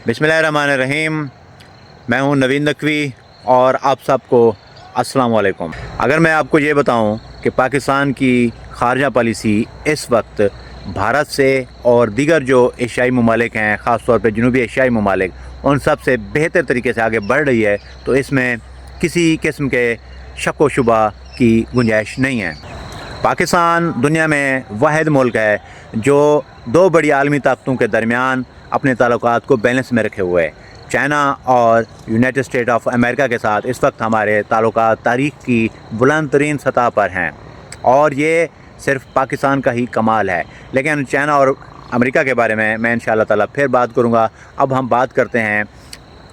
बिस्मिल्लाहिर्रहमानिर्रहीम। मैं हूं नवीन नकवी और आप सबको अस्सलाम वालेकुम। अगर मैं आपको ये बताऊं कि पाकिस्तान की खारजा पॉलिसी इस वक्त भारत से और दीगर जो एशियाई ममालिक हैं, ख़ास तौर पे जनूबी एशियाई ममालिक, उन सब से बेहतर तरीके से आगे बढ़ रही है, तो इसमें किसी किस्म के शक व शुबा की गुंजाइश नहीं है। पाकिस्तान दुनिया में वाहिद मुल्क है जो दो बड़ी आलमी ताकतों के दरमियान अपने ताल्लुकात को बैलेंस में रखे हुए है। चाइना और यूनाइटेड स्टेट ऑफ अमेरिका के साथ इस वक्त हमारे ताल्लुकात तारीख़ की बुलंद तरीन सतह पर हैं और ये सिर्फ पाकिस्तान का ही कमाल है। लेकिन चाइना और अमेरिका के बारे में मैं इंशाअल्लाह ताला फिर बात करूँगा। अब हम बात करते हैं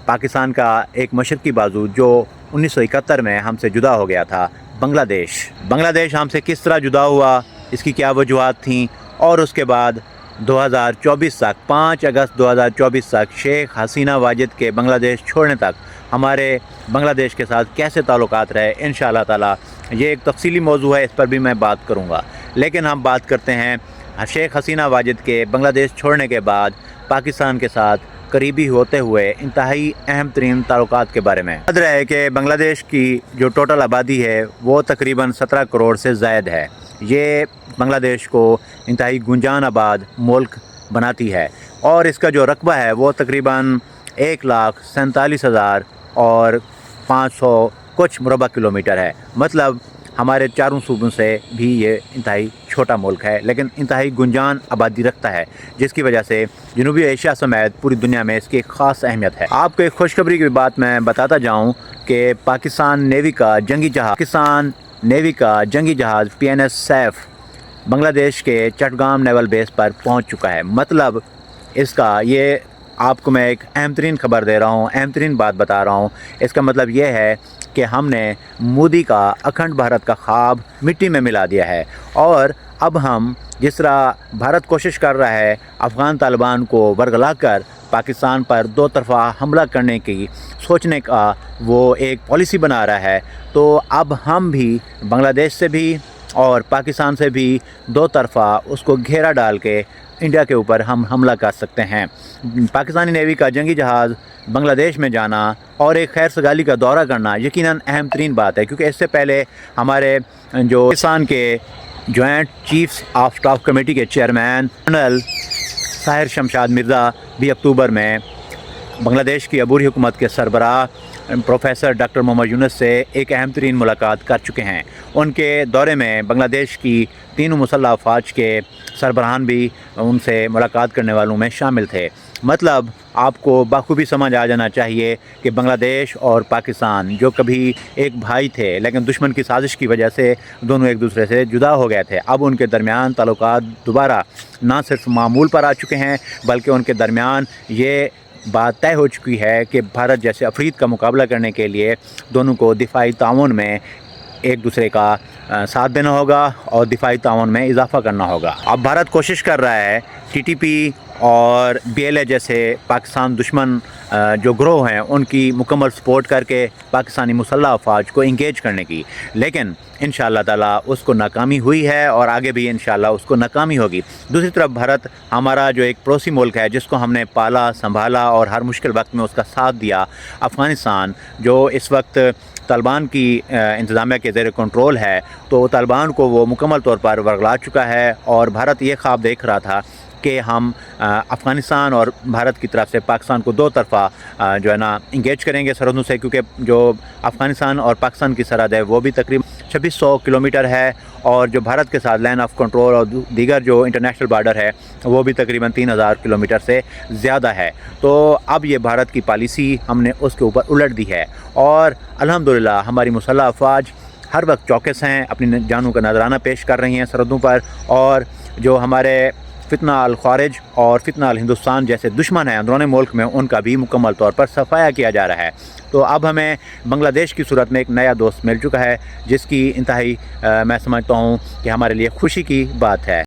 पाकिस्तान का एक मशरक़ी बाजू जो 1971 में हमसे जुदा हो गया था, बांग्लादेश हमसे किस तरह जुदा हुआ, इसकी क्या वजूहात थीं, और उसके बाद 2024 तक 5 अगस्त 2024 तक शेख हसीना वाजिद के बांग्लादेश छोड़ने तक हमारे बांग्लादेश के साथ कैसे ताल्लुकात रहे, इंशाअल्लाह ताला ये एक तफसीली मौजू है, इस पर भी मैं बात करूँगा। लेकिन हम बात करते हैं शेख हसीना वाजिद के बांग्लादेश छोड़ने के बाद पाकिस्तान के साथ करीबी होते हुए इंतहाई अहम तरीन ताल्लुकात के बारे में। याद रहे कि बांग्लादेश की जो टोटल आबादी है वो तकरीबन 17 करोड़ से ज़ायद है। ये बांग्लादेश को इंतहाई गुंजान आबाद मुल्क बनाती है और इसका जो रकबा है वो तकरीबन 1,47,000 और 500 कुछ मुरबा किलोमीटर है। मतलब हमारे चारों सूबों से भी ये इंतहाई छोटा मुल्क है, लेकिन इंतहाई गुंजान आबादी रखता है, जिसकी वजह से जनूबी एशिया समेत पूरी दुनिया में इसकी एक ख़ास अहमियत है। आपको एक खुशखबरी की बात मैं बताता जाऊँ कि पाकिस्तान नेवी का जंगी जहाज़ PNS सैफ बांग्लादेश के चट्टगाम नेवल बेस पर पहुंच चुका है। मतलब इसका ये आपको मैं एक अहम तरीन खबर दे रहा हूँ, अहम तरीन बात बता रहा हूँ। इसका मतलब ये है कि हमने मोदी का अखंड भारत का ख्वाब मिट्टी में मिला दिया है और अब हम जिस तरह भारत कोशिश कर रहा है अफ़गान तालिबान को बरगला कर पाकिस्तान पर दो तरफ़ा हमला करने की सोचने का वो एक पॉलिसी बना रहा है, तो अब हम भी बांग्लादेश से भी और पाकिस्तान से भी दो तरफ़ा उसको घेरा डाल के इंडिया के ऊपर हम हमला कर सकते हैं। पाकिस्तानी नेवी का जंगी जहाज़ बांग्लादेश में जाना और एक खैर सगाली का दौरा करना यकीनन अहम तरीन बात है, क्योंकि इससे पहले हमारे जो पाकिस्तान के joint chiefs of staff committee के चेयरमैन जनरल साहिर शमशाद मिर्ज़ा भी अक्टूबर में बांग्लादेश की अबूरी हुकूमत के सरबराह प्रोफेसर डॉक्टर मोहम्मद यूनुस से एक अहम तरीन मुलाकात कर चुके हैं। उनके दौरे में बांग्लादेश की तीनों मुसल्लह अफ़वाज के सरबराहान भी उनसे मुलाकात करने वालों में शामिल थे। मतलब आपको बखूबी समझ आ जाना चाहिए कि बांग्लादेश और पाकिस्तान जो कभी एक भाई थे, लेकिन दुश्मन की साजिश की वजह से दोनों एक दूसरे से जुदा हो गए थे। अब उनके दरमियान ताल्लुकात दोबारा ना सिर्फ मामूल पर आ चुके हैं, बल्कि उनके दरमियान ये बात तय हो चुकी है कि भारत जैसे अफरीद का मुकाबला करने के लिए दोनों को दिफाई ताउन में एक दूसरे का साथ देना होगा और दिफाई ताउन में इजाफा करना होगा। अब भारत कोशिश कर रहा है TTP और BLA जैसे पाकिस्तान दुश्मन जो ग्रोह हैं उनकी मुकम्मल सपोर्ट करके पाकिस्तानी मुसल्लह अफवाज को इंगेज करने की, लेकिन इंशाअल्लाह ताला उसको नाकामी हुई है और आगे भी इंशाअल्लाह उसको नाकामी होगी। दूसरी तरफ भारत हमारा जो एक पड़ोसी मुल्क है जिसको हमने पाला संभाला और हर मुश्किल वक्त में उसका साथ दिया, अफ़गानिस्तान जो इस वक्त तालिबान की इंतज़ामिया के ज़ेर कंट्रोल है, तो तालिबान को वो मुकम्मल तौर पर वर्गला चुका है और भारत ये ख्वाब देख रहा था कि हम अफ़गानिस्तान और भारत की तरफ से पाकिस्तान को दो तरफ़ा जो है ना इंगेज करेंगे सरहदों से, क्योंकि जो अफ़गानिस्तान और पाकिस्तान की सरहद है वो भी तकरीबन 2600 किलोमीटर है और जो भारत के साथ लाइन ऑफ कंट्रोल और दीगर जो इंटरनेशनल बॉर्डर है वो भी तकरीबन 3000 किलोमीटर से ज़्यादा है। तो अब ये भारत की पॉलिसी हमने उसके ऊपर उलट दी है और अल्हम्दुलिल्लाह हमारी मुसल्लह अफवाज हर वक्त चौकस हैं, अपनी जानों का नजराना पेश कर रही हैं सरहदों पर, और जो हमारे फितना अल ख़ारिज और फितना अल हिंदुस्तान जैसे दुश्मन हैं अंदरूनी मुल्क में, उनका भी मुकम्मल तौर पर सफाया किया जा रहा है। तो अब हमें बांग्लादेश की सूरत में एक नया दोस्त मिल चुका है, जिसकी इंतहाई मैं समझता हूँ कि हमारे लिए खुशी की बात है।